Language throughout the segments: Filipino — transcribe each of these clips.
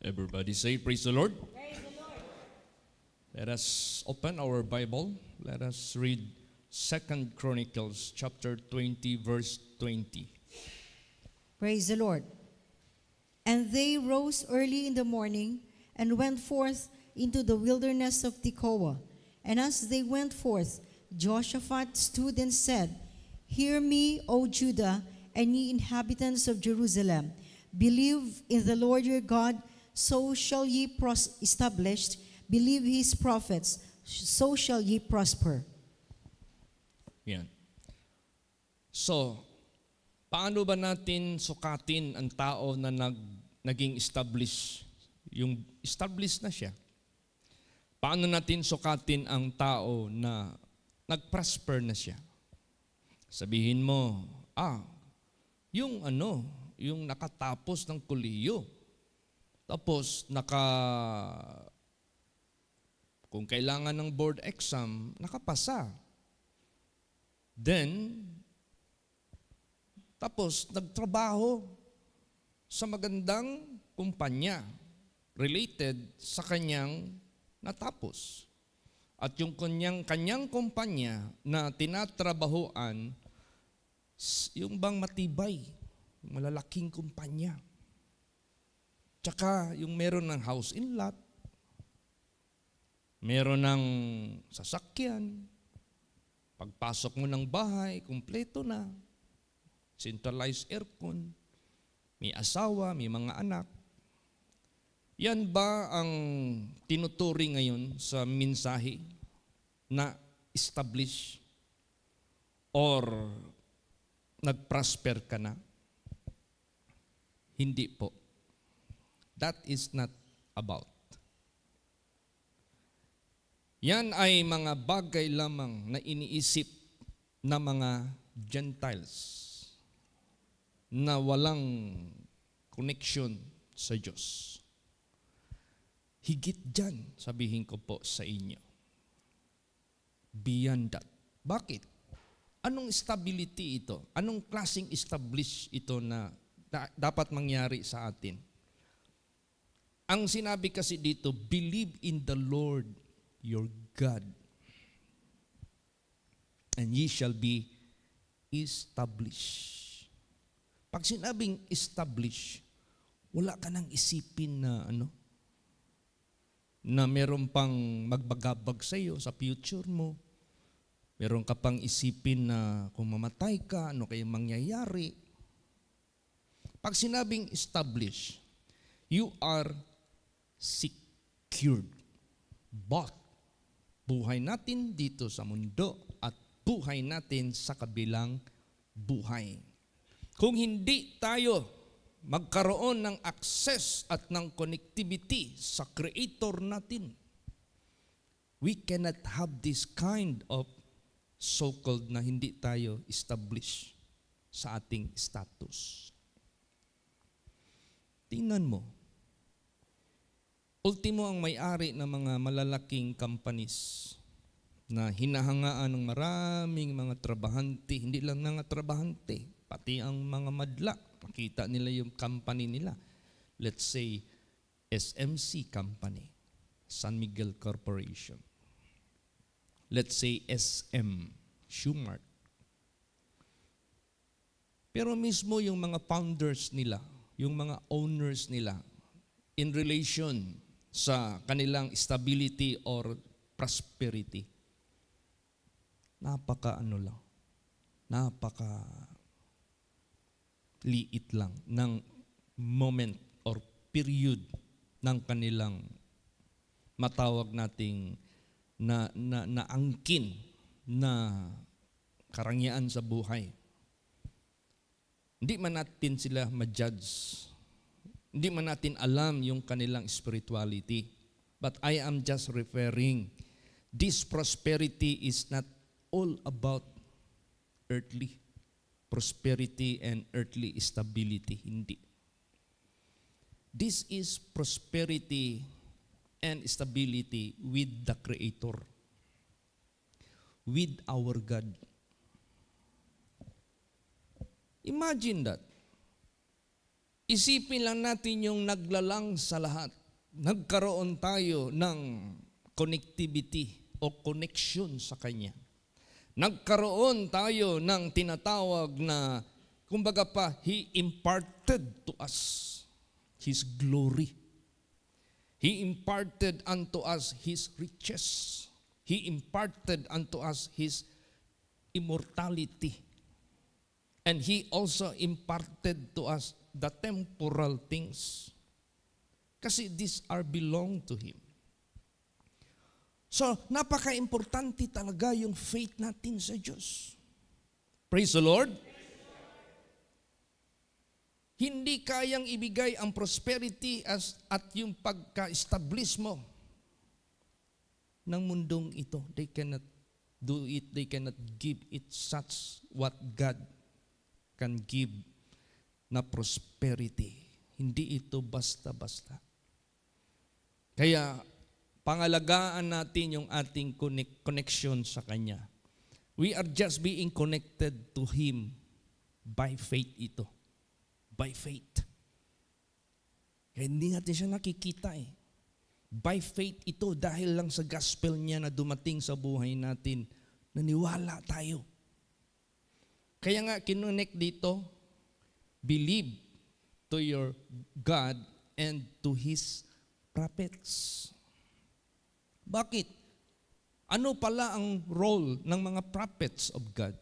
Everybody say, praise the Lord. Let us open our Bible. Let us read 2 Chronicles chapter 20, verse 20. Praise the Lord. And they rose early in the morning and went forth into the wilderness of Tekoa. And as they went forth, Jehoshaphat stood and said, Hear me, O Judah, and ye inhabitants of Jerusalem. Believe in the Lord your God, so shall ye establish. Believe his prophets, so shall ye prosper. Yan. So, paano ba natin sukatin ang tao na naging establish? Yung establish na siya. Paano natin sukatin ang tao na nag-prosper na siya? Sabihin mo, yung nakatapos ng kolehiyo. Tapos kung kailangan ng board exam, nakapasa. Then, tapos nagtrabaho sa magandang kumpanya related sa kanyang natapos. At yung kanyang kumpanya na tinatrabahoan, yung bang matibay, malalaking kumpanya. Tsaka yung meron ng house in lot, meron ng sasakyan, pagpasok mo ng bahay, kumpleto na, centralized aircon, may asawa, may mga anak. Yan ba ang tinuturing ngayon sa mensahe na establish or nag-prosper ka na? Hindi po. That is not about. Yan ay mga bagay lamang na iniisip ng mga Gentiles na walang connection sa Diyos. Higit dyan, sabihin ko po sa inyo. Beyond that. Bakit? Anong stability ito? Anong klaseng establish ito na dapat mangyari sa atin? Ang sinabi kasi dito, believe in the Lord your God, and ye shall be established. Pag sinabing establish, wala ka nang isipin na na meron pang magbagabag sa iyo sa future mo. Meron ka pang isipin na kung mamatay ka, ano kayang mangyayari. Pag sinabing establish, you are secured. But buhay natin dito sa mundo at buhay natin sa kabilang buhay. Kung hindi tayo magkaroon ng access at ng connectivity sa Creator natin, we cannot have this kind of so-called na hindi tayo establish sa ating status. Tingnan mo, ultimo ang may-ari ng mga malalaking companies na hinahangaan ng maraming mga trabahante, hindi lang mga trabahante, pati ang mga madla. Makita nila yung company nila. Let's say, SMC Company, San Miguel Corporation. Let's say, SM, Shumart. Pero mismo yung mga founders nila, yung mga owners nila, in relation sa kanilang stability or prosperity, napaka liit lang ng moment or period ng kanilang matawag nating na angkin na karangyaan sa buhay. Hindi man natin sila ma-judge. Hindi man natin alam yung kanilang spirituality. But I am just referring, this prosperity is not all about earthly prosperity and earthly stability. Hindi. This is prosperity and stability with the Creator, with our God. Imagine that. Isipin lang natin yung naglalang sa lahat. Nagkaroon tayo ng connectivity o connection sa Kanya. Nagkaroon tayo ng tinatawag na, kumbaga pa, He imparted to us His glory. He imparted unto us His riches. He imparted unto us His immortality. And He also imparted to us the temporal things. Kasi these are belong to Him. So, napaka-importante talaga yung faith natin sa Diyos. Praise the Lord. Hindi kayang ibigay ang prosperity at yung pagka-establish mo ng mundong ito. They cannot do it. They cannot give it such what God can give na prosperity. Hindi ito basta-basta. Kaya, pangalagaan natin yung ating connection sa Kanya. We are just being connected to Him by faith ito. By faith. Kaya hindi natin siya nakikita eh. By faith ito dahil lang sa gospel niya na dumating sa buhay natin, naniwala tayo. Kaya nga kinonect dito, believe to your God and to His prophets. Bakit? Ano pala ang role ng mga prophets of God?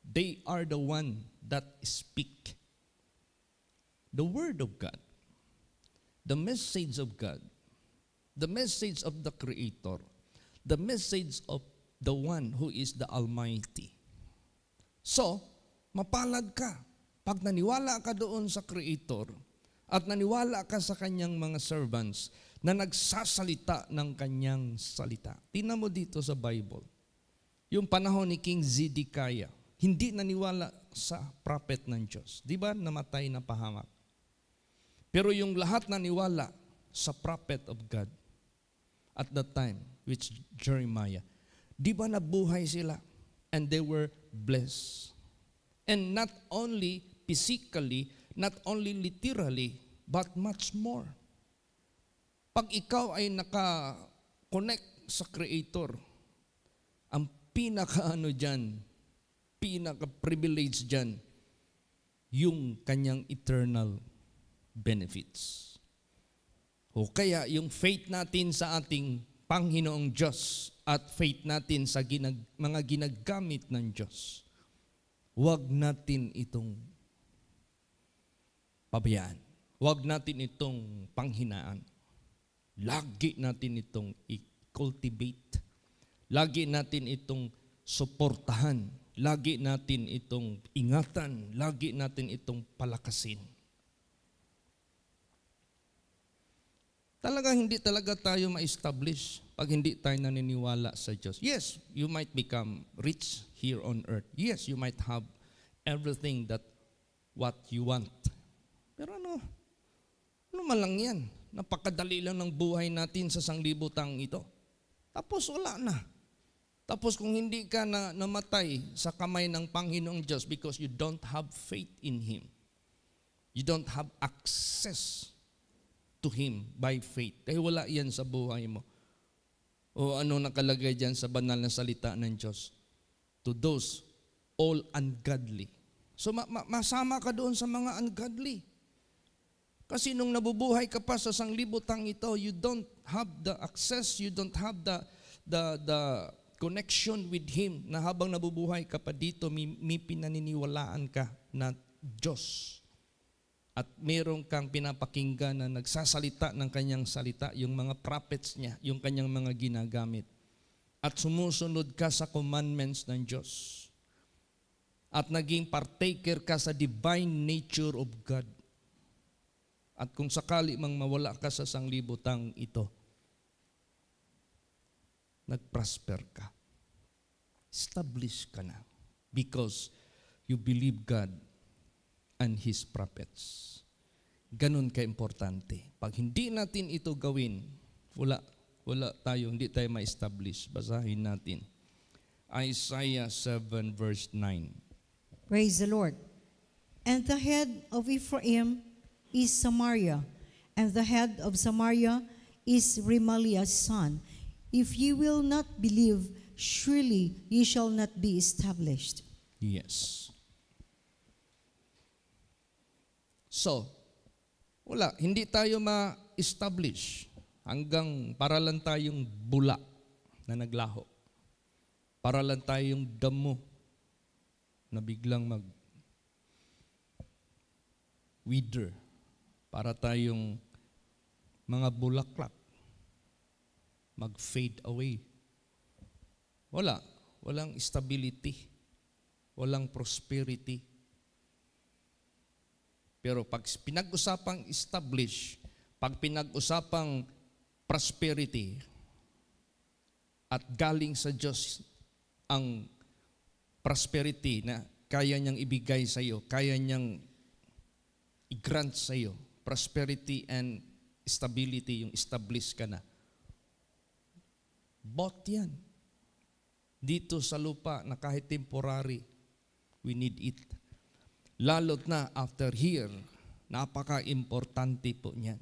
They are the one that speak the word of God, the message of God, the message of the Creator, the message of the one who is the Almighty. So, mapalad ka pag naniwala ka doon sa Creator at naniwala ka sa kanyang mga servants na nagsasalita ng kanyang salita. Tingnan mo dito sa Bible. Yung panahon ni King Zedekiah, hindi naniwala sa prophet ng Diyos. Di ba namatay na pahamak? Pero yung lahat naniwala sa prophet of God at that time, which Jeremiah, di ba nabuhay sila? And they were blessed. And not only physically, not only literally, but much more. Pag ikaw ay naka-connect sa Creator, ang pinaka-ano dyan, pinaka-privilege dyan, yung kanyang eternal benefits. O kaya yung faith natin sa ating Panginoong Diyos at faith natin sa mga ginagamit ng Diyos, huwag natin itong pabayaan. Huwag natin itong panghinaan. Lagi natin itong i-cultivate. Lagi natin itong suportahan. Lagi natin itong ingatan. Lagi natin itong palakasin. Talaga hindi talaga tayo ma-establish pag hindi tayo naniniwala sa Diyos. Yes, you might become rich here on earth. Yes, you might have everything that what you want. Pero ano man lang yan? Napakadali lang ng buhay natin sa sanglibutang ito. Tapos wala na. Tapos kung hindi ka namatay sa kamay ng Panginoong Diyos because you don't have faith in Him, you don't have access to Him by faith. Dahil wala yan sa buhay mo. O ano nakalagay dyan sa banal na salita ng Diyos? To those all ungodly. So masama ka doon sa mga ungodly. Kasi nung nabubuhay ka pa sa sanglibutang ito, you don't have the access, you don't have the connection with Him na habang nabubuhay ka pa dito, may pinaniniwalaan ka na Diyos. At meron kang pinapakinggan na nagsasalita ng kanyang salita, yung mga prophets niya, yung kanyang mga ginagamit. At sumusunod ka sa commandments ng Diyos. At naging partaker ka sa divine nature of God. At kung sakali mang mawala ka sa sanglibutang ito, nag-prosper ka. Establish ka na. Because you believe God and His prophets. Ganun ka-importante. Pag hindi natin ito gawin, wala tayo, hindi tayo ma-establish. Basahin natin. Isaiah 7 verse 9. Praise the Lord. And the head of Ephraim is Samaria, and the head of Samaria is Remaliah's son. If ye will not believe, surely ye shall not be established. Yes. So, wala, hindi tayo ma-establish hanggang para lang tayong bula na naglaho. Para lang tayong damo na biglang wither. Para tayong mga bulaklak mag-fade away. Walang stability, walang prosperity. Pero pag pinag-usapang establish, pag pinag-usapang prosperity, at galing sa Diyos ang prosperity na kaya niyang ibigay sa iyo, kaya niyang i-grant sa iyo, prosperity and stability, yung establish ka na. Bought yan. Dito sa lupa na kahit temporary, we need it. Lalo't na after here, napaka-importante po niyan.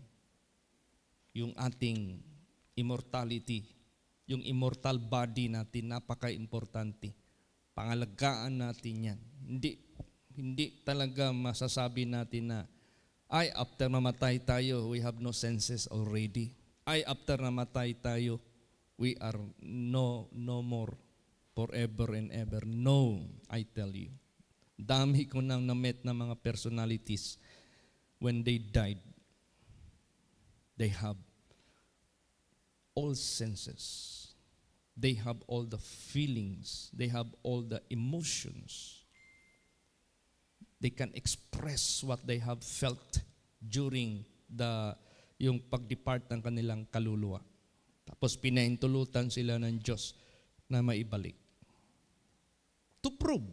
Yung ating immortality, yung immortal body natin, napaka-importante. Pangalagaan natin yan. Hindi talaga masasabi natin na, ay, after namatay tayo, we have no senses already. Ay, after namatay tayo, we are no more forever and ever. No, I tell you. Dami ko nang na-met na mga personalities when they died. They have all senses. They have all the feelings. They have all the emotions. They can express what they have felt during yung pag-depart ng kanilang kaluluwa. Tapos pinahintulutan sila ng Diyos na maibalik. To prove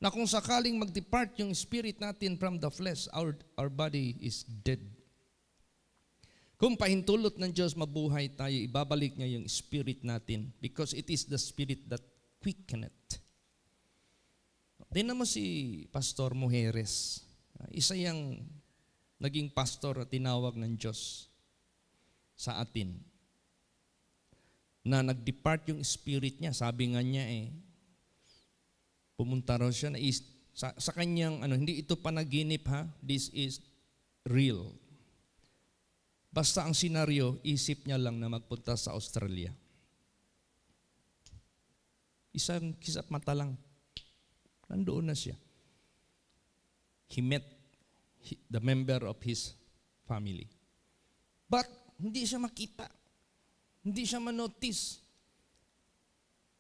na kung sakaling mag-depart yung spirit natin from the flesh, our body is dead. Kung pahintulot ng Diyos mabuhay tayo, ibabalik niya yung spirit natin because it is the spirit that quickeneth. Tingnan mo si Pastor Mujeres. Isa yang naging pastor at tinawag ng Diyos sa atin. Na nag-depart yung spirit niya. Sabi nga niya pumunta raw siya na sa kanyang, hindi ito panaginip ha, this is real. Basta ang senaryo, isip niya lang na magpunta sa Australia. Isang kisap mata lang. Nandoon na siya. He met the member of his family. But hindi siya makita. Hindi siya manotice.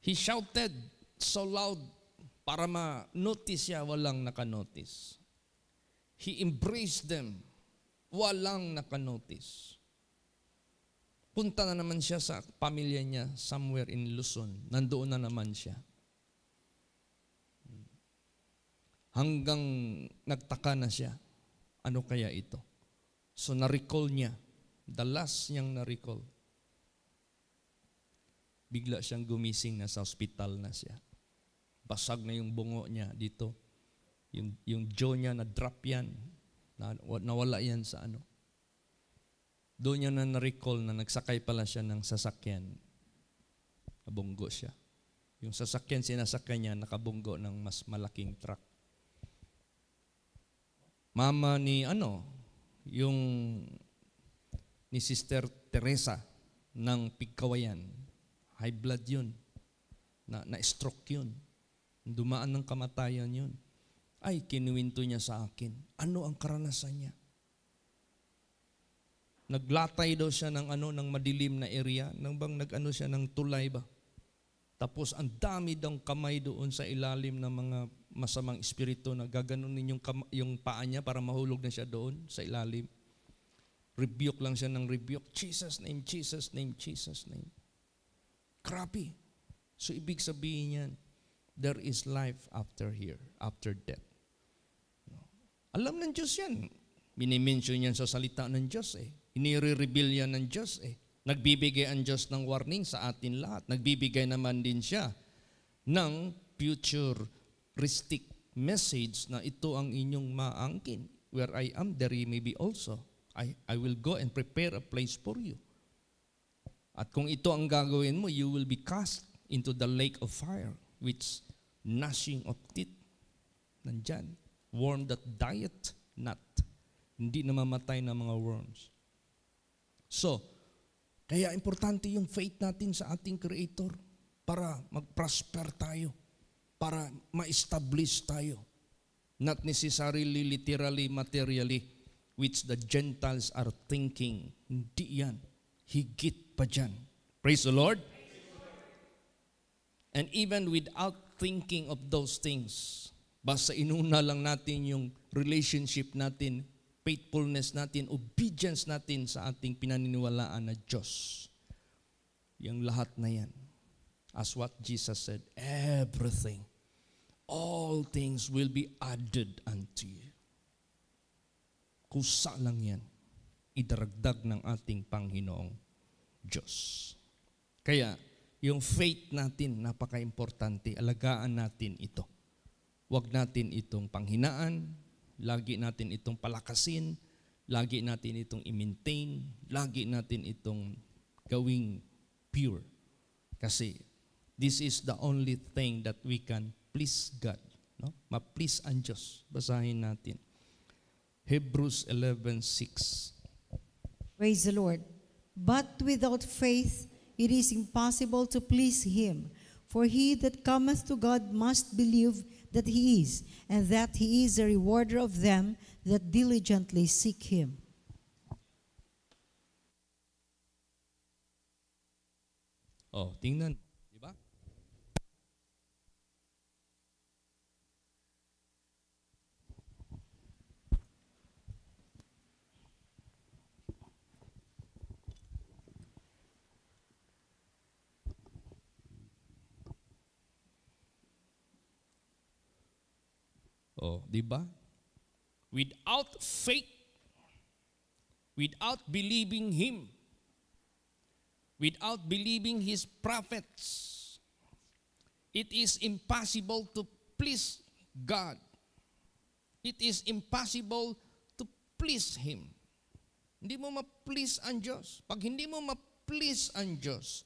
He shouted so loud para ma-notice siya, walang nakanotice. He embraced them, walang nakanotice. Punta na naman siya sa pamilya niya somewhere in Luzon. Nandoon na naman siya. Hanggang nagtaka na siya, ano kaya ito? So na-recall niya, the last niyang na-recall, bigla siyang gumising na sa hospital na siya. Basag na yung bungo niya dito. Yung jaw niya na-drop yan. Nawala yan sa Doon niya na na-recall na nagsakay pala siya ng sasakyan. Nabunggo siya. Yung sasakyan sinasakay niya, nakabunggo ng mas malaking truck. Mama ni ni Sister Teresa ng Pigkawayan. High blood yun. Na-stroke yun. Dumaan ng kamatayan yun. Ay, kinuwinto niya sa akin. Ano ang karanasan niya? Naglatay daw siya ng madilim na area. Nag-ano siya ng tulay ba? Tapos ang dami daw kamay doon sa ilalim ng mga masamang espiritu na gaganunin yung paa niya para mahulog na siya doon sa ilalim. Rebuke lang siya ng rebuke. Jesus name, Jesus name, Jesus name. Grabe. So ibig sabihin yan, there is life after here, after death. Alam ng Diyos yan. Minimension yan sa salita ng Diyos Inire-reveal yan ng Diyos Nagbibigay ang Diyos ng warning sa atin lahat. Nagbibigay naman din siya ng futuristic message na ito ang inyong maangkin. where I am, there ye may be also. I will go and prepare a place for you. At kung ito ang gagawin mo, you will be cast into the lake of fire, which gnashing of teeth. Nandyan. Worm that diet not. Hindi namamatay na mga worms. So, kaya importante yung faith natin sa ating Creator para mag-prosper tayo, para ma-establish tayo. Not necessarily literally, materially, which the Gentiles are thinking. Hindi yan. Higit pa dyan. Praise the Lord. And even without thinking of those things, basta inuna lang natin yung relationship natin, faithfulness natin, obedience natin sa ating pinaniniwalaan na Diyos. Yung lahat na yan. As what Jesus said, everything, all things will be added unto you. Kusa lang yan, idaragdag ng ating Panginoong Diyos. Kaya, yung faith natin, napaka-importante. Alagaan natin ito. Huwag natin itong panghinaan, lagi natin itong palakasin, lagi natin itong i-maintain, lagi natin itong gawing pure. Kasi this is the only thing that we can please God. No? Ma-please ang Diyos. Basahin natin. Hebrews 11:6. Praise the Lord. But without faith, it is impossible to please Him. For he that cometh to God must believe that He is, and that He is a rewarder of them that diligently seek Him. Oh, tingnan. Diba? Oh, di ba? Without faith, without believing Him, without believing His prophets, it is impossible to please God. It is impossible to please Him. Hindi mo ma-please ang Diyos. Pag hindi mo ma-please ang Diyos,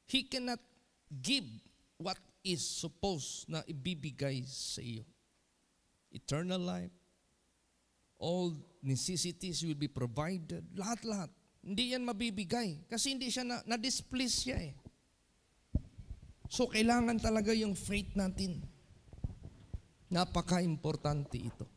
He cannot give what is supposed na ibibigay sa iyo. Eternal life, all necessities will be provided, lahat-lahat. Hindi yan mabibigay kasi hindi siya na-displease siya eh. So kailangan talaga yung faith natin. Napaka-importante ito.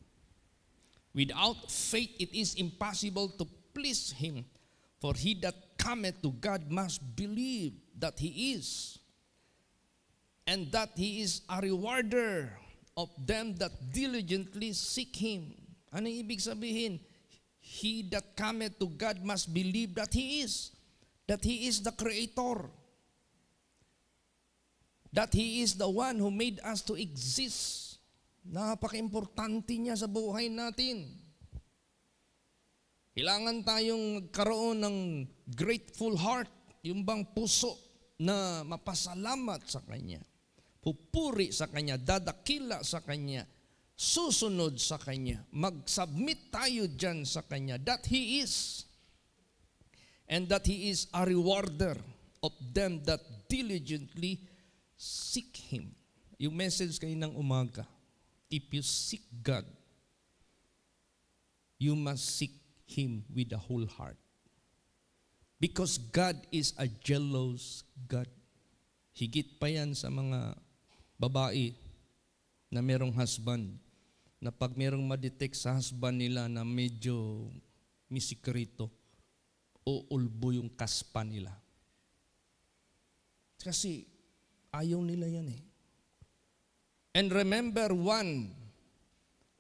Without faith, it is impossible to please Him. For he that cometh to God must believe that He is, and that He is a rewarder of them that diligently seek Him. Ano ibig sabihin? He that cometh to God must believe that He is the Creator, that He is the one who made us to exist. Napaka-importante niya sa buhay natin. Kailangan tayong magkaroon ng grateful heart, yung bang puso na mapasalamat sa Kanya. Pupuri sa Kanya, dadakila sa Kanya, susunod sa Kanya, mag-submit tayo dyan sa Kanya, that He is, and that He is a rewarder of them that diligently seek Him. Yung message kayo ng umaga, if you seek God, you must seek Him with the whole heart. Because God is a jealous God. Higit pa yan sa mga babae na merong husband, na pag merong madetect sa husband nila na medyo misikrito, uulbo yung kaspa nila. Kasi ayaw nila yan eh. And remember, one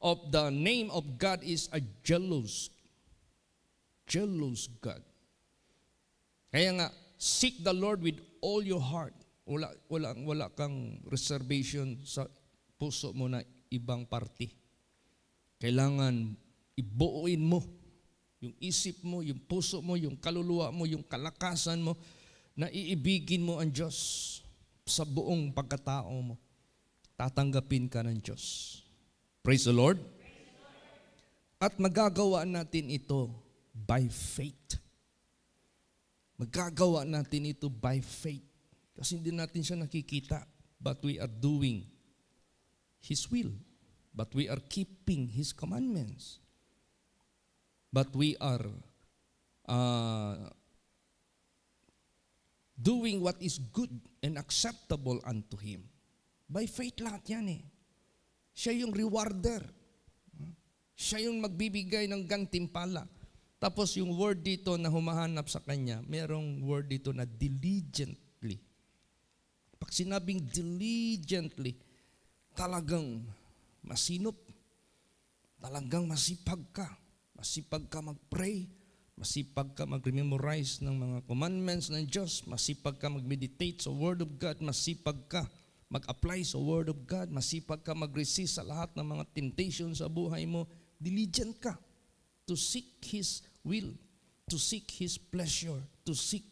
of the name of God is a jealous God. Kaya nga, seek the Lord with all your heart. Wala kang reservation sa puso mo na ibang party. Kailangan ibuuin mo yung isip mo, yung puso mo, yung kaluluwa mo, yung kalakasan mo, na iibigin mo ang Diyos sa buong pagkatao mo. Tatanggapin ka ng Diyos. Praise the Lord. At magagawa natin ito by faith. Magagawa natin ito by faith. Kasi hindi natin siya nakikita. But we are doing His will. But we are keeping His commandments. But we are doing what is good and acceptable unto Him. By faith lahat yan eh. Siya yung rewarder. Siya yung magbibigay ng gantimpala. Tapos yung word dito na humahanap sa Kanya, merong word dito na diligently. Pag sinabing diligently, talagang masinop, talagang masipag ka. Masipag ka mag-pray, masipag ka mag-memorize ng mga commandments ng Diyos, masipag ka mag-meditate sa Word of God, masipag ka mag-apply sa Word of God, masipag ka mag-resist sa lahat ng mga temptations sa buhay mo, diligent ka to seek His will, to seek His pleasure, to seek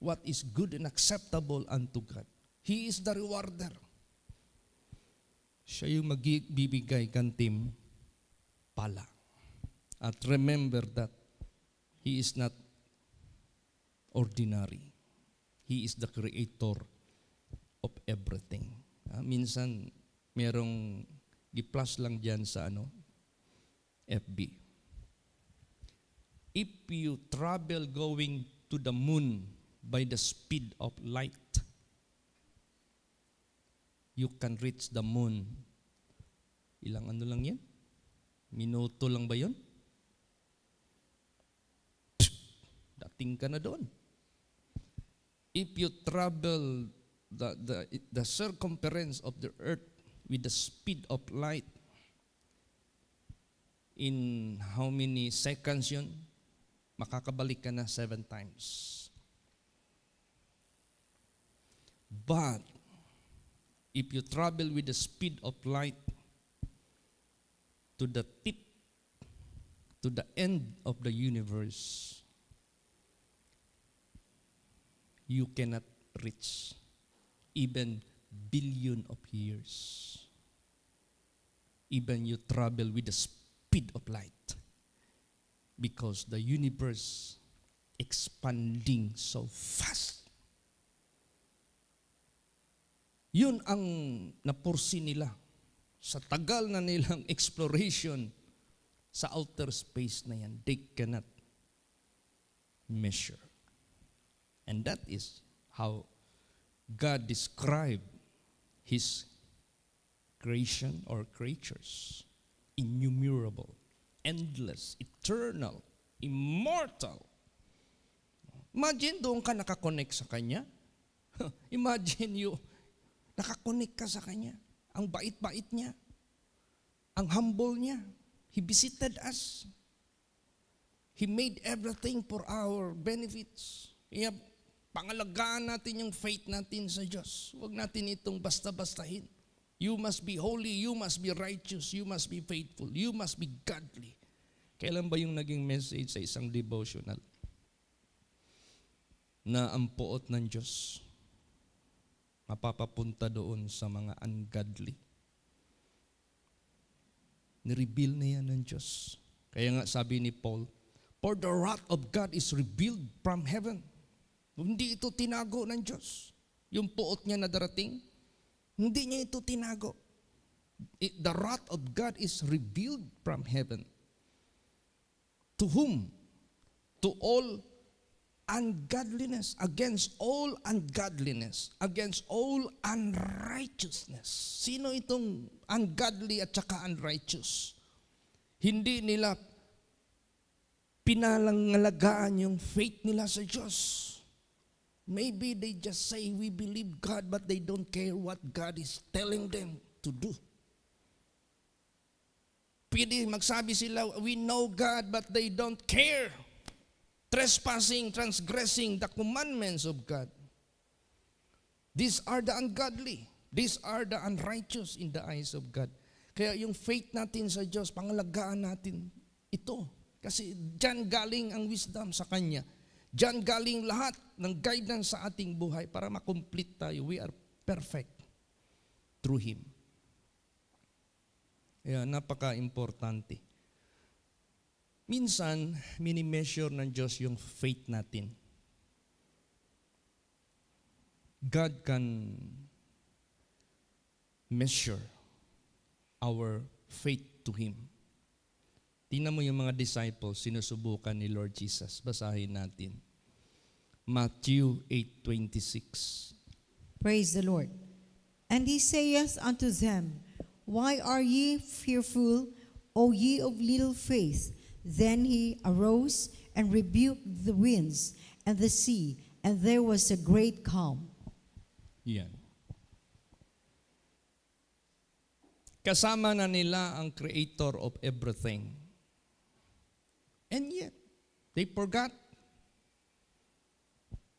what is good and acceptable unto God. He is the rewarder. Siya yung magbibigay gantim pala. At remember that He is not ordinary. He is the creator of everything. Minsan, merong gi-plus lang dyan sa FB. If you travel going to the moon by the speed of light, you can reach the moon. Ilang lang yan? Minuto lang ba yun? Dating ka na doon. If you travel the circumference of the earth with the speed of light, in how many seconds yun? Makakabalik ka na 7 times. But, if you travel with the speed of light to the tip, to the end of the universe, you cannot reach even billion of years. Even you travel with the speed of light, because the universe expanding so fast. Yun ang napursi nila sa tagal na nilang exploration sa outer space na yan. They cannot measure. And that is how God described His creation or creatures. Innumerable, endless, eternal, immortal. Imagine doon ka nakakonect sa Kanya. Imagine you, nakakonect ka sa Kanya. Ang bait-bait niya. Ang humble niya. He visited us. He made everything for our benefits. Kaya pangalagaan natin yung faith natin sa Diyos. Huwag natin itong basta-bastahin. You must be holy, you must be righteous, you must be faithful, you must be godly. Kailan ba yung naging message sa isang devotional? Na ang puot ng Diyos mapapapunta doon sa mga ungodly. Nireveal na yan ng Diyos. Kaya nga sabi ni Paul, for the wrath of God is revealed from heaven. Hindi ito tinago ng Diyos. Yung puot niya na darating, hindi niya ito tinago. The wrath of God is revealed from heaven. To whom? To all ungodliness, against all ungodliness, against all unrighteousness. Sino itong ungodly at saka unrighteous? Hindi nila pinalangalagaan yung faith nila sa Diyos. Maybe they just say, we believe God, but they don't care what God is telling them to do. Pwede magsabi sila, we know God, but they don't care. Trespassing, transgressing the commandments of God. These are the ungodly. These are the unrighteous in the eyes of God. Kaya yung faith natin sa Diyos, pangalagaan natin ito. Kasi dyan galing ang wisdom sa Kanya. Diyan galing lahat ng guidance sa ating buhay para makomplete tayo. We are perfect through Him. Kaya napaka-importante Minsan, mini-measure ng Diyos yung faith natin. God can measure our faith to Him. Tingnan mo yung mga disciples, sinusubukan ni Lord Jesus. Basahin natin. Matthew 8:26. Praise the Lord. And he saith unto them, Why are ye fearful, O ye of little faith? Then he arose and rebuked the winds and the sea, and there was a great calm. Yan. Kasama na nila ang creator of everything. And yet, they forgot.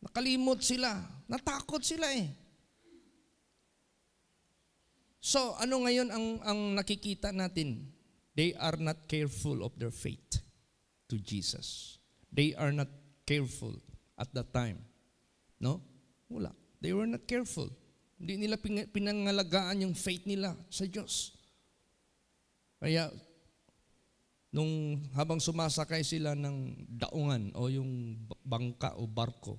Nakalimot sila. Natakot sila eh. So, ano ngayon ang nakikita natin? They are not careful of their faith to Jesus. They are not careful at that time. No? Wala. They were not careful. Hindi nila pinangalagaan yung faith nila sa Diyos. Kaya, nung habang sumasakay sila ng daungan o yung bangka o barko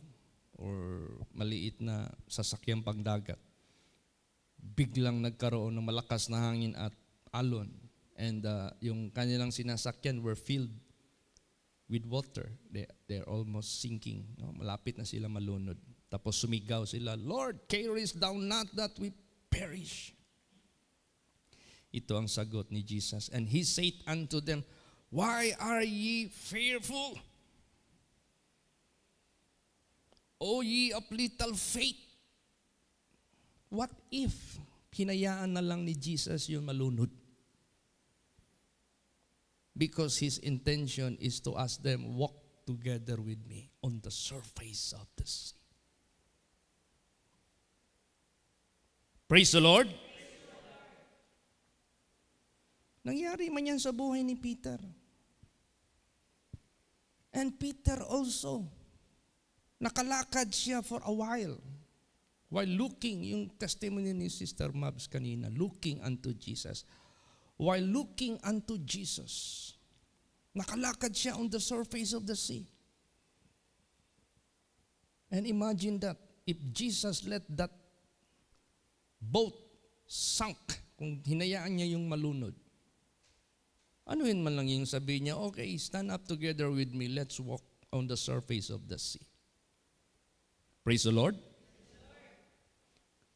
or maliit na sasakyang pangdagat, biglang nagkaroon ng malakas na hangin at alon. And yung kanilang sinasakyan were filled with water. They're almost sinking. No? Malapit na sila malunod. Tapos sumigaw sila, Lord, carest thou not that we perish? Ito ang sagot ni Jesus. And He said unto them, Why are ye fearful? O ye of little faith? What if hinayaan na lang ni Jesus yung malunod? Because His intention is to ask them, walk together with me on the surface of the sea. Praise the Lord. Nangyari man yan sa buhay ni Peter. And Peter also, nakalakad siya for a while looking, yung testimony ni Sister Mabs kanina, looking unto Jesus. While looking unto Jesus, nakalakad siya on the surface of the sea. And imagine that, if Jesus let that boat sunk, kung hinayaan niya yung malunod, ano yun man lang yung sabihin niya, okay, stand up together with me, let's walk on the surface of the sea. Praise the Lord.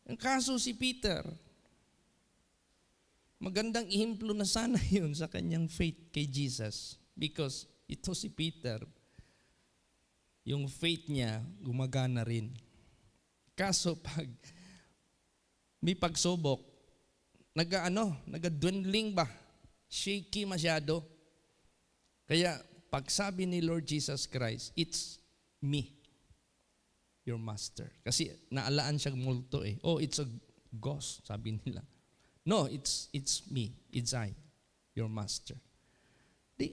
Ang kaso si Peter, magandang ihimplo na sana yun sa kanyang faith kay Jesus. Because ito si Peter, yung faith niya gumagana rin. Kaso pag may pagsubok, nag-dwindling ba? Shaky masyado. Kaya pag sabi ni Lord Jesus Christ, it's me, your master. Kasi naalaan siya multo eh. Oh, it's a ghost, sabi nila. No, it's me, it's I, your master.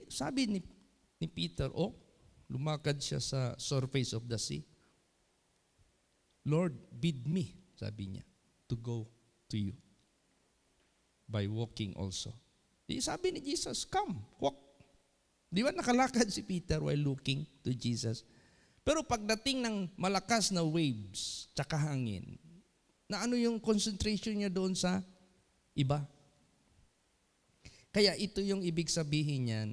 Sabi ni Peter, lumakad siya sa surface of the sea. Lord, bid me, sabi niya, to go to you by walking also. Sabi ni Jesus, come, walk. Di ba nakalakad si Peter while looking to Jesus? Pero pagdating ng malakas na waves, tsaka hangin, na ano yung concentration niya doon sa iba? Kaya ito yung ibig sabihin niyan,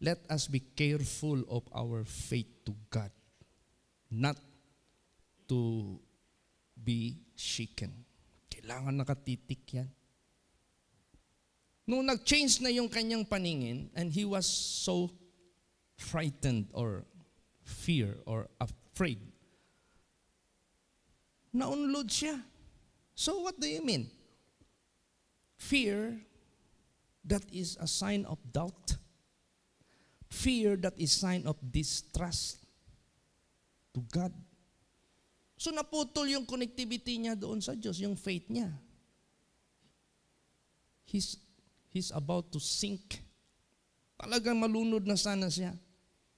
let us be careful of our faith to God, not to be shaken. Kailangan nakatitik yan. Nung nag-change na yung kanyang paningin and he was so frightened or fear or afraid, naunlod siya. So what do you mean? Fear that is a sign of doubt. Fear that is sign of distrust to God. So naputol yung connectivity niya doon sa Diyos, yung faith niya. He's about to sink. Talagang malunod na sana siya.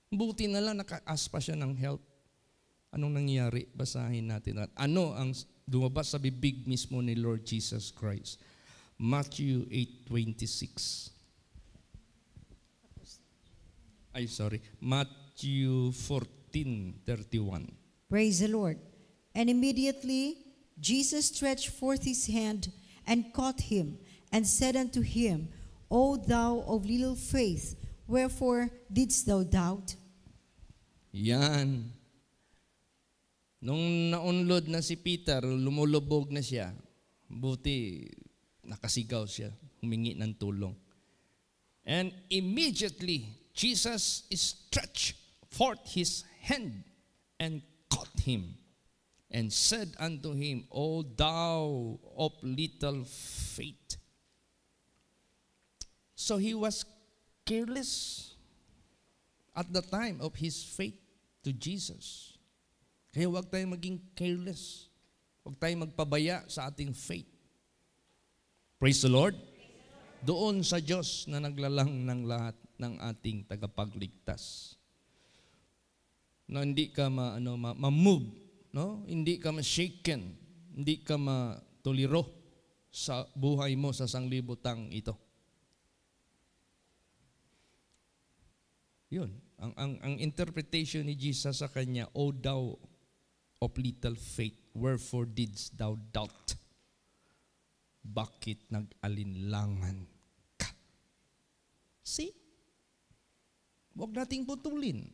Buti na lang naka-ask pa siya ng help. Anong nangyari? Basahin natin. At ano ang lumabas sa bibig mismo ni Lord Jesus Christ? Matthew 8:26. Matthew 14:31. Praise the Lord. And immediately Jesus stretched forth his hand and caught him, and said unto him, O thou of little faith, wherefore didst thou doubt? Yan. Nung naunlod na si Peter, lumulubog na siya. Buti nakasigaw siya, humingi ng tulong. And immediately, Jesus stretched forth his hand and caught him and said unto him, O thou of little faith. So he was careless at the time of his faith to Jesus. Kaya huwag tayong maging careless. Huwag tayong magpabaya sa ating faith. Praise the Lord. Doon sa Diyos na naglalang ng lahat ng ating tagapagligtas. Na hindi ka ma-move, no? Hindi ka ma-shaken, hindi ka matuliro sa buhay mo sa sanglibutang ito. Yun. Ang interpretation ni Jesus sa kanya, O thou of little faith, wherefore didst thou doubt? Bakit nag-alinlangan ka? See? Huwag nating putulin.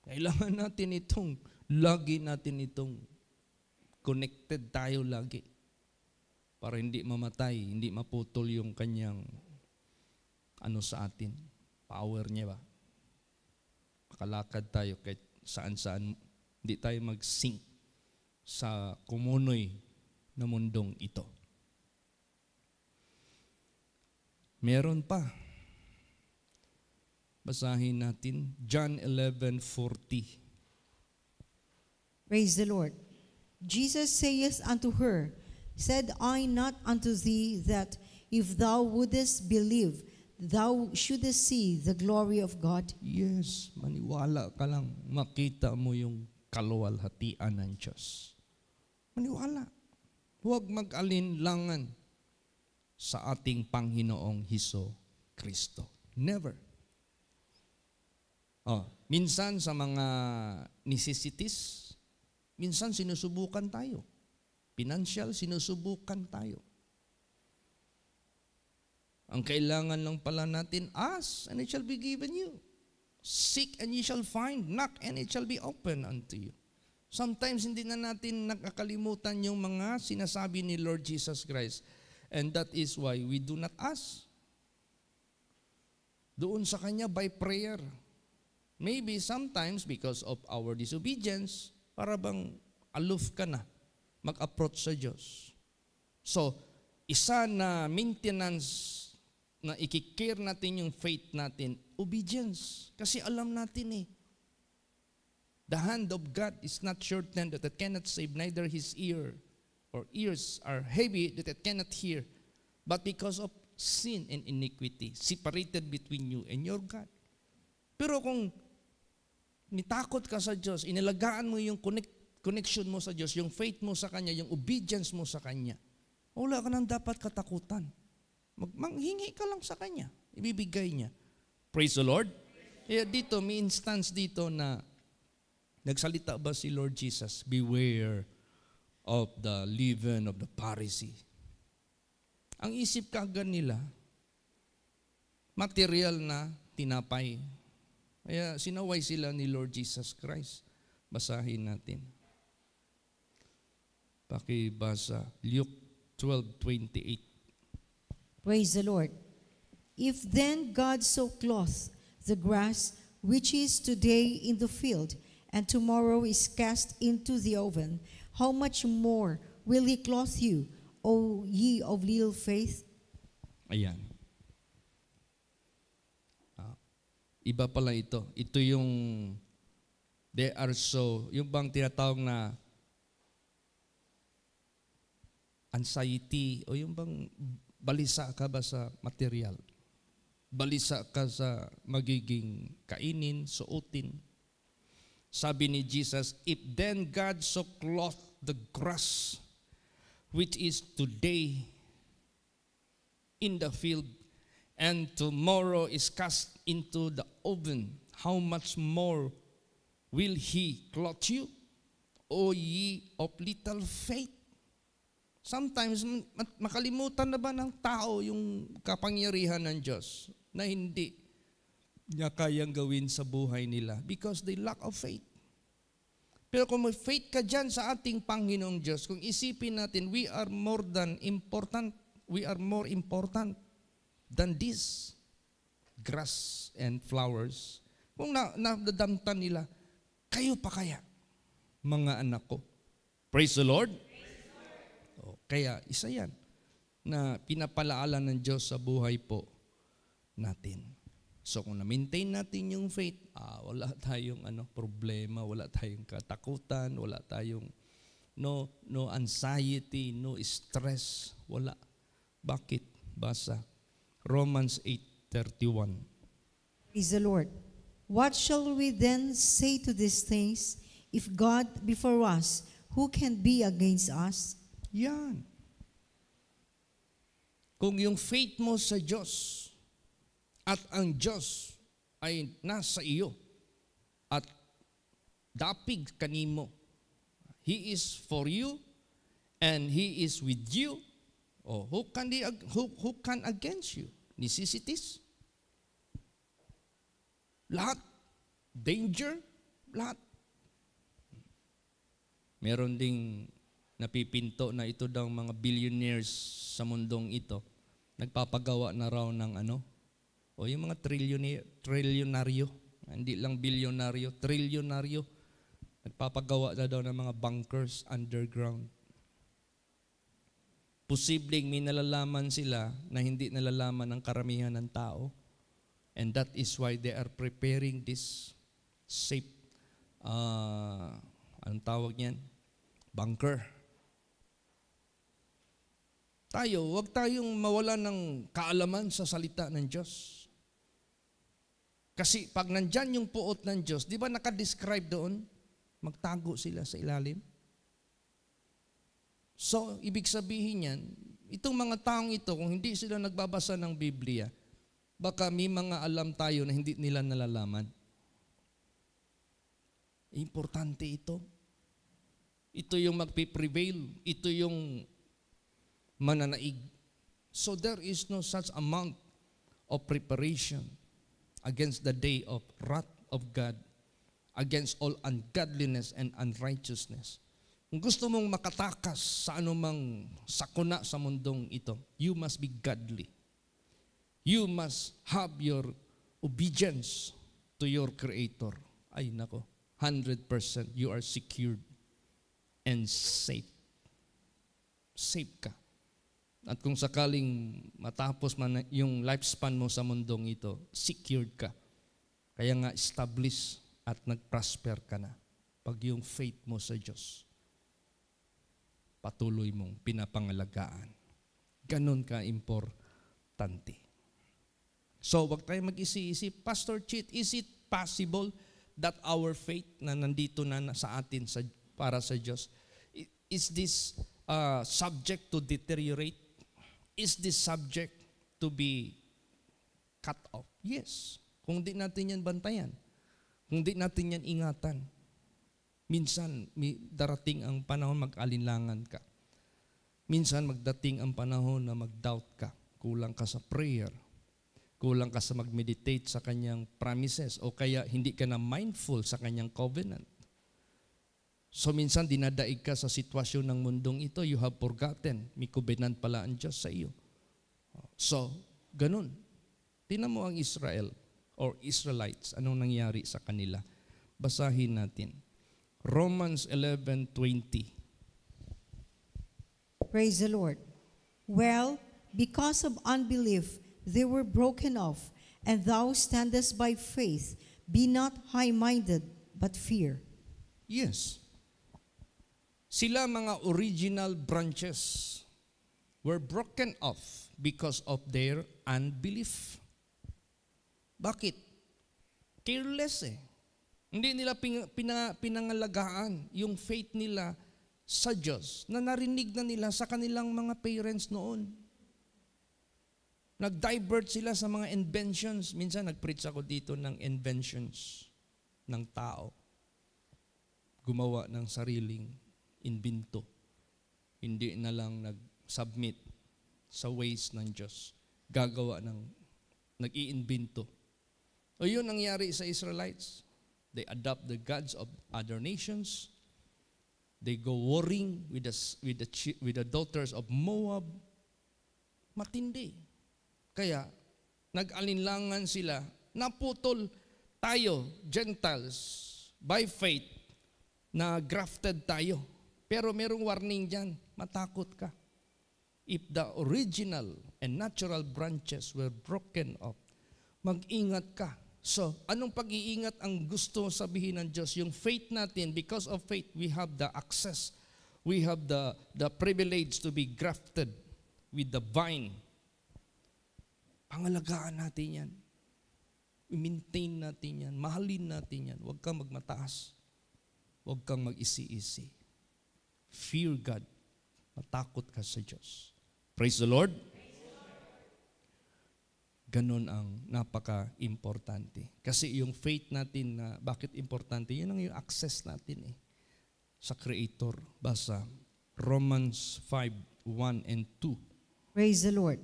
Kailangan natin lagi natin itong connected tayo lagi. Para hindi mamatay, hindi maputol yung kanyang sa atin. Power niya ba? Makalakad tayo kahit saan-saan. Hindi tayo mag-sink sa kumunoy na mundong ito. Meron pa. Basahin natin John 11:40. Praise the Lord. Jesus saith unto her, Said I not unto thee that if thou wouldest believe, thou shouldest see the glory of God? Yes, maniwala ka lang. Makita mo yung kaluwalhatian ng Diyos. Maniwala. Huwag mag-alinlangan sa ating Panginoong Hesus Kristo. Never. Minsan sa mga necessities, minsan sinusubukan tayo. Financial, sinusubukan tayo. Ang kailangan lang pala natin, ask and it shall be given you. Seek and ye shall find. Knock and it shall be open unto you. Sometimes hindi na natin nakakalimutan yung mga sinasabi ni Lord Jesus Christ. And that is why we do not ask. Doon sa Kanya by prayer. Maybe sometimes because of our disobedience, para bang aloof ka na mag-approach sa Diyos. So, isa na maintenance na ikikare natin yung faith natin, obedience. Kasi alam natin the hand of God is not shortened that it cannot save, neither His ear or ears are heavy that it cannot hear. But because of sin and iniquity, separated between you and your God. Pero kung nitakot ka sa Diyos, inilagaan mo yung connection mo sa Diyos, yung faith mo sa Kanya, yung obedience mo sa Kanya, wala ka nang dapat katakutan. Manghingi ka lang sa Kanya. Ibibigay Niya. Praise the Lord. Kaya dito, may instance dito na nagsalita ba si Lord Jesus, beware of the leaven of the Pharisee. Ang isip kaagad nila, material na tinapay. Kaya sinaway sila ni Lord Jesus Christ. Basahin natin. Pakibasa, Luke 12:28. Praise the Lord. If then God so clothe the grass, which is today in the field, and tomorrow is cast into the oven, how much more will He clothe you, O ye of little faith? Ayan. Iba pala ito. Ito yung yung bang tinatawag na anxiety o yung bang balisa ka ba sa material? Balisa ka sa magiging kainin, suotin. Sabi ni Jesus, if then God so clothe the grass, which is today in the field, and tomorrow is cast into the oven, how much more will He clothe you, O ye of little faith? Sometimes, makalimutan na ba ng tao yung kapangyarihan ng Diyos na hindi niya kayang gawin sa buhay nila because they lack of faith. Pero kung may faith ka dyan sa ating Panginoong Diyos, kung isipin natin, we are more important than this grass and flowers. Kung nadadamtan nila, kayo pa kaya, mga anak ko. Praise the Lord. Kaya isa yan na pinapalaala ng Diyos sa buhay po natin. So kung na-maintain natin yung faith, wala tayong problema, wala tayong katakutan, wala tayong no anxiety, no stress, wala. Bakit? Basa. Romans 8:31. Praise the Lord. What shall we then say to these things? If God be for us, who can be against us? Yan. Kung yung faith mo sa Diyos at ang Diyos ay nasa iyo at dapig kanimo, He is for you and He is with you, who can against you? Necessities? Lahat. Danger? Lahat. Meron ding napipinto na ito daw mga billionaires sa mundong ito. Nagpapagawa na raw ng yung mga trilyonaryo. Hindi lang bilyonaryo, trilyonaryo. Nagpapagawa na daw ng mga bunkers underground. Posibleng may nalalaman sila na hindi nalalaman ng karamihan ng tao. And that is why they are preparing this safe, anong tawag niyan? Bunker. Huwag tayong mawala ng kaalaman sa salita ng Diyos. Kasi pag nandyan yung puot ng Diyos, di ba nakadescribe doon? Magtago sila sa ilalim. So, ibig sabihin yan, itong mga taong ito, kung hindi sila nagbabasa ng Biblia, baka may mga alam tayo na hindi nila nalalaman. Importante ito. Ito yung magpiprevail. Ito yung mananaig. So there is no such amount of preparation against the day of wrath of God, against all ungodliness and unrighteousness. Kung gusto mong makatakas sa anumang sakuna sa mundong ito, you must be godly. You must have your obedience to your Creator. Ay nako, 100% you are secured and safe. Safe ka. At kung sakaling matapos man yung lifespan mo sa mundong ito, secured ka. Kaya nga established at nag-prosper ka na. Pag yung faith mo sa Diyos, patuloy mong pinapangalagaan. Ganon ka importante. So, wag tayo mag-isi-isip, Pastor Chit, is it possible that our faith na nandito na sa atin para sa Diyos, is this subject to deteriorate? Is this subject to be cut off? Yes. Kung di natin yan bantayan, kung di natin yan ingatan, minsan darating ang panahon mag-alinlangan ka. Minsan magdating ang panahon na mag-doubt ka. Kulang ka sa prayer. Kulang ka sa mag-meditate sa kanyang promises o kaya hindi ka na mindful sa kanyang covenant. So minsan dinadaig ka sa sitwasyon ng mundong ito, you have forgotten, may covenant pala ang Diyos sa iyo. So, ganun. Tingnan mo ang Israel or Israelites, anong nangyari sa kanila. Basahin natin. Romans 11:20. Praise the Lord. Well, because of unbelief, they were broken off, and thou standest by faith. Be not high-minded, but fear. Yes. Sila mga original branches were broken off because of their unbelief. Bakit? Careless eh. Hindi nila pinangalagaan yung faith nila sa Diyos na narinig na nila sa kanilang mga parents noon. Nag-divert sila sa mga inventions. Minsan nag-preach ako dito ng inventions ng tao. Gumawa ng sariling invento. Hindi na lang nag-submit sa ways ng Diyos. Gagawa ng, nag-iinvento. O yun nangyari sa Israelites. They adopt the gods of other nations. They go warring with the daughters of Moab. Matindi. Kaya, nag-alinlangan sila. Naputol tayo, Gentiles, by faith, na grafted tayo. Pero merong warning dyan, matakot ka. If the original and natural branches were broken off, mag-ingat ka. So, anong pag-iingat ang gusto sabihin ng Diyos? Yung faith natin, because of faith, we have the access. We have the privilege to be grafted with the vine. Pangalagaan natin yan. I-maintain natin yan. Mahalin natin yan. Huwag kang magmataas. Huwag kang mag-isi-isi. Fear God. Matakot ka sa Diyos. Praise the Lord. Ganon ang napaka-importante. Kasi yung faith natin na bakit importante, yun ang yung access natin sa Creator. Basa Romans 5:1 and 2. Praise the Lord.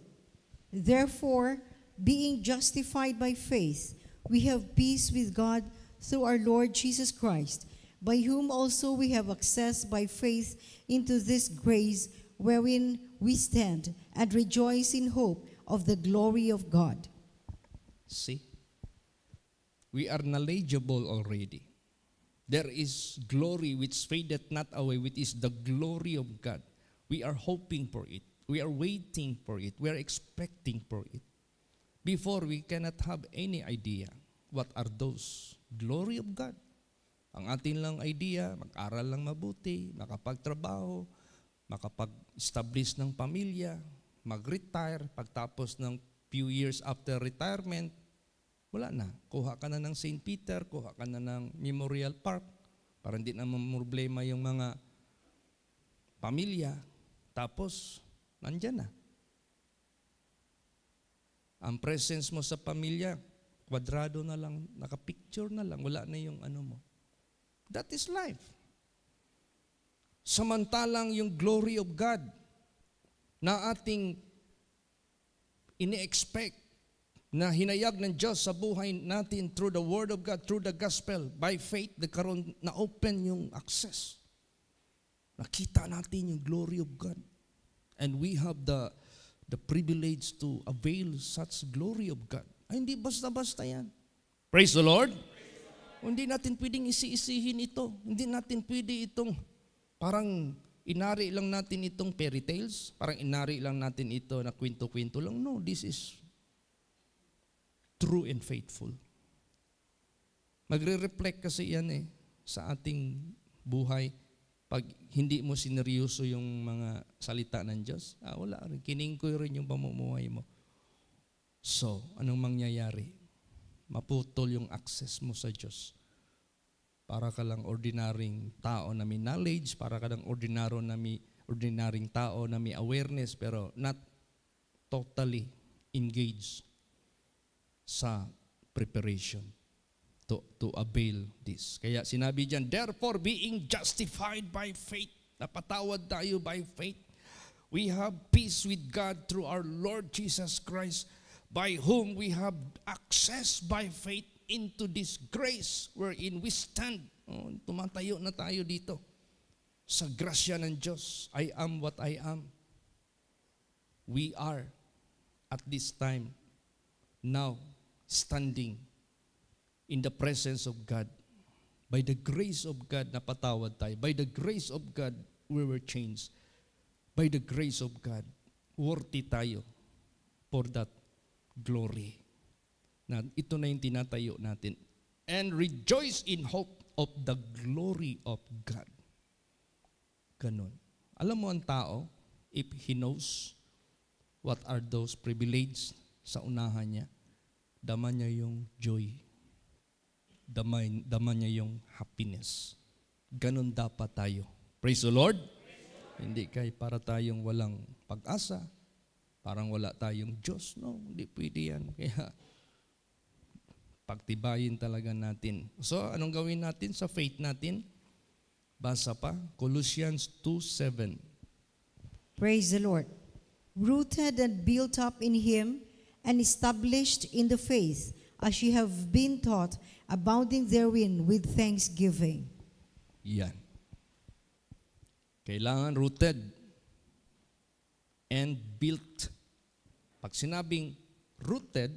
Therefore, being justified by faith, we have peace with God through our Lord Jesus Christ, by whom also we have access by faith into this grace wherein we stand and rejoice in hope of the glory of God. See? We are knowledgeable already. There is glory which fadeth not away, which is the glory of God. We are hoping for it. We are waiting for it. We are expecting for it. Before, we cannot have any idea what are those glory of God. Ang atin lang idea, mag-aral lang mabuti, makapagtrabaho, makapag-establish ng pamilya, mag-retire, pagtapos ng few years after retirement, wala na. Kuha ka na ng St. Peter, kuha ka na ng Memorial Park, para hindi na problema yung mga pamilya. Tapos, nandyan na. Ang presence mo sa pamilya, kwadrado na lang, nakapicture na lang, wala na yung ano mo. That is life. Samantalang yung glory of God na ating ini-expect na hinayag ng Diyos sa buhay natin through the Word of God, through the Gospel, by faith, nagkaroon na open yung access. Nakita natin yung glory of God. And we have the privilege to avail such glory of God. Ay, hindi basta-basta yan. Praise the Lord. Hindi natin pwedeng isi-isihin ito. Hindi natin pwede itong parang inari lang natin itong fairy tales. Parang inari lang natin ito na kwento-kwento lang. No, this is true and faithful. Magre-reflect kasi yan sa ating buhay. Pag hindi mo sineryoso yung mga salita ng Diyos, wala rin. Kiningkoy rin yung pamumuhay mo. So, anong mangyayari? Maputol yung access mo sa Diyos. Para ka lang ordinaryong tao na may knowledge, para ka lang ordinaryong tao na may awareness, pero not totally engaged sa preparation to avail this. Kaya sinabi diyan, therefore being justified by faith, napatawad tayo by faith, we have peace with God through our Lord Jesus Christ, by whom we have access by faith into this grace wherein we stand. Tumatayo na tayo dito sa grasya ng Diyos. I am what I am. We are at this time now standing in the presence of God. By the grace of God, napatawad tayo. By the grace of God, we were changed. By the grace of God, worthy tayo for that glory. Na ito na yung tinatayo natin. And rejoice in hope of the glory of God. Ganon. Alam mo ang tao, if he knows what are those privileges sa unahan niya, dama niya yung joy. Dama niya yung happiness. Ganon dapat tayo. Praise the Lord. Hindi kay para tayong walang pag-asa, Parang wala tayong Diyos. No, hindi pwede yan. Kaya pagtibayin talaga natin. So, anong gawin natin sa faith natin? Basa pa, Colossians 2:7. Praise the Lord. Rooted and built up in Him and established in the faith, as ye have been taught, abounding therein with thanksgiving. Yan. Kailangan rooted and built. Pag sinabing rooted,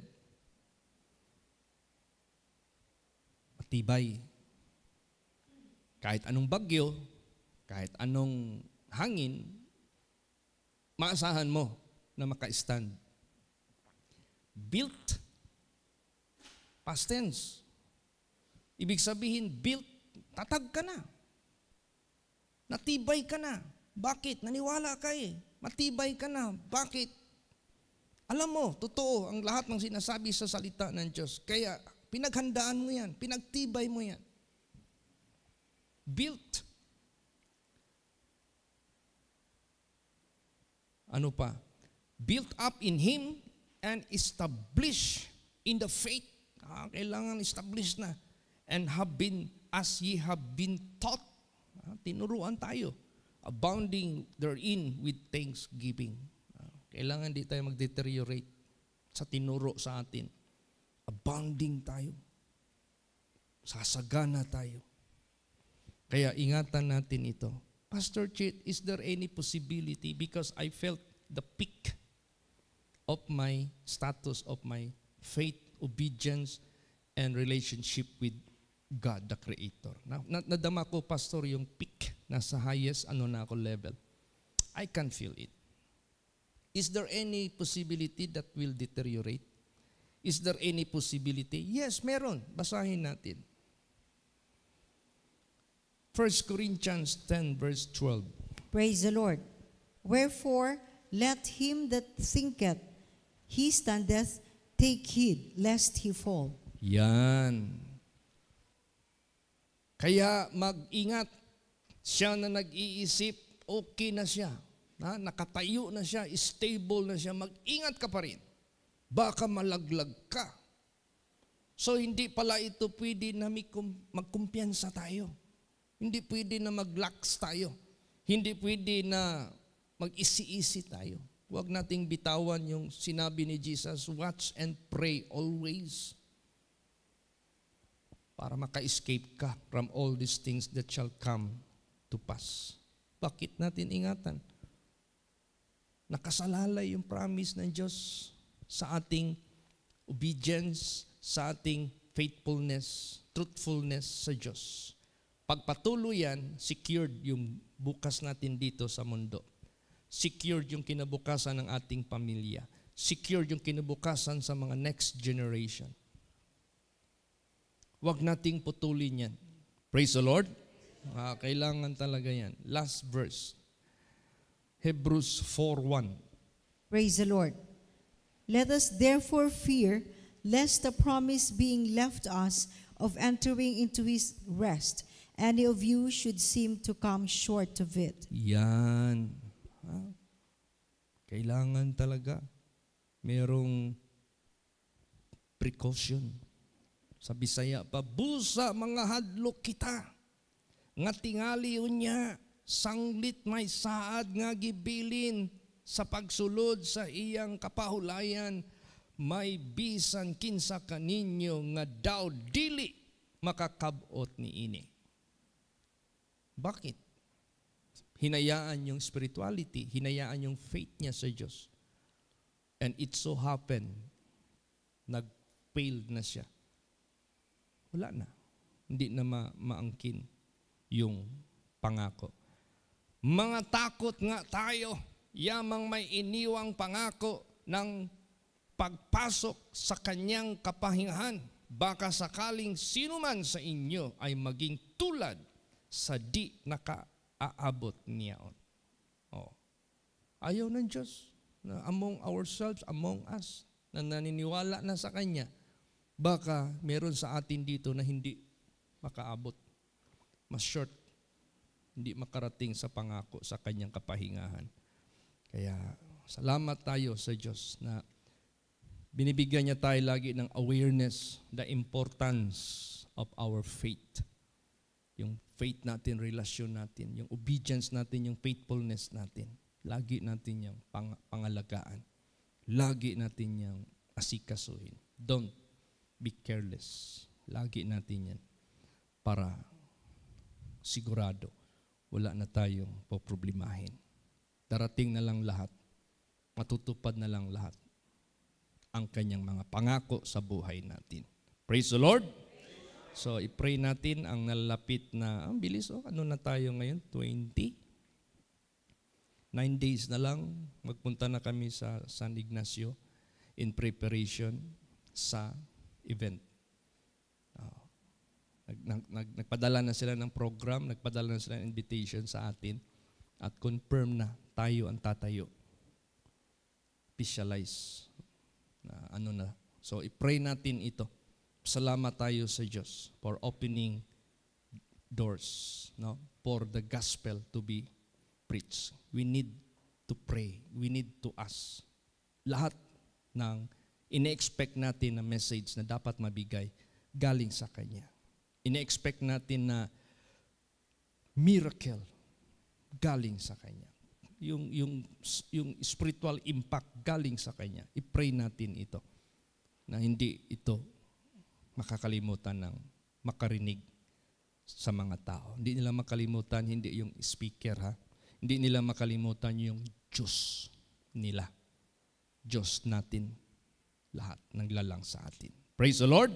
matibay. Kahit anong bagyo, kahit anong hangin, maasahan mo na maka-stand. Built, past tense. Ibig sabihin, built, tatag ka na. Natibay ka na. Bakit? Naniwala ka eh. Matibay ka na. Bakit? Alam mo, totoo ang lahat ng sinasabi sa salita ng Diyos. Kaya pinaghandaan mo yan. Pinagtibay mo yan. Built. Ano pa? Built up in Him and established in the faith. Kailangan established na. And have been, as ye have been taught. Tinuruan tayo. Abounding therein with thanksgiving. Kailangan di tayo mag-deteriorate sa tinuro sa atin. Abounding tayo. Sasagana tayo. Kaya ingatan natin ito. Pastor Chit, is there any possibility, because I felt the peak of my status, of my faith, obedience, and relationship with God, the Creator. Nadama ko, Pastor, yung peak, nasa highest, na ako level. I can feel it. Is there any possibility that will deteriorate? Is there any possibility? Yes, meron. Basahin natin. 1 Corinthians 10 verse 12. Praise the Lord. Wherefore, let him that thinketh he standeth take heed, lest he fall. Yan. Kaya mag-ingat. Siya na nag-iisip, okay na siya. Nakatayo na siya, stable na siya, mag-ingat ka pa rin. Baka malaglag ka. So hindi pala ito pwede na magkumpiyansa tayo. Hindi pwede na mag-lax tayo. Hindi pwede na mag-isi-isi tayo. Huwag nating bitawan yung sinabi ni Jesus, watch and pray always. Para maka-escape ka from all these things that shall come to pass. Bakit natin ingatan? Nakasalalay yung promise ng Diyos sa ating obedience, sa ating faithfulness, truthfulness sa Diyos. Pagpatuloy yan, secured yung bukas natin dito sa mundo. Secured yung kinabukasan ng ating pamilya. Secured yung kinabukasan sa mga next generation. Huwag nating putulin yan. Praise the Lord. Kailangan talaga yan. Last verse. Hebrews 4:1. Praise the Lord. Let us therefore fear, lest the promise being left us of entering into his rest, any of you should seem to come short of it. Yan. Kailangan talaga merong precaution. Sa Bisaya pa, busa mga hadlok kita. Nga tingali unya, sanglit may saad nga gibilin sa pagsulod sa iyang kapahulayan, may bisan kinsa kaninyo nga daw dili makakabot ni ini. Bakit? Hinayaan yung spirituality, hinayaan yung faith niya sa Diyos. And it so happened, nag-failed na siya. Wala na. Hindi na maangkin yung pangako. Mga takot nga tayo, yamang may iniwang pangako ng pagpasok sa kanyang kapahingahan. Baka sakaling sino man sa inyo ay maging tulad sa di nakaaabot niyaon. Ayaw ng Diyos na among ourselves, among us, na naniniwala na sa Kanya, baka meron sa atin dito na hindi makaabot. Mas short, hindi makarating sa pangako sa Kanyang kapahingahan. Kaya Salamat tayo sa Diyos na binibigyan niya tayo lagi ng awareness, the importance of our faith. Yung faith natin, relasyon natin, yung obedience natin, yung faithfulness natin. Lagi natin yung pangalagaan. Lagi natin yung asikasuhin. Don't be careless. Lagi natin yan para sigurado wala na tayong poproblemahin. Darating na lang lahat. Matutupad na lang lahat ang kanyang mga pangako sa buhay natin. Praise the Lord! So, i-pray natin ang nalalapit na, ang bilis, ano na tayo ngayon? 20? 9 days na lang, magpunta na kami sa San Ignacio in preparation sa event. Nagpadala na sila ng program, nagpadala na sila ng invitation sa atin at confirm na tayo ang tatayo. Officialize na So, i-pray natin ito. Salamat tayo sa Diyos for opening doors, no? For the gospel to be preached. We need to pray. We need to ask. Lahat ng ine-expect natin na message na dapat mabigay galing sa Kanya. Ine-expect natin na miracle galing sa Kanya. Yung spiritual impact galing sa Kanya. I-pray natin ito na hindi ito makakalimutan ng makarinig sa mga tao. Hindi nila makalimutan, hindi yung speaker, ha? Hindi nila makalimutan yung Diyos nila. Diyos natin lahat naglalang sa atin. Praise the Lord!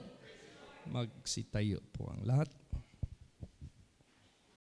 Magsitayo po ang lahat.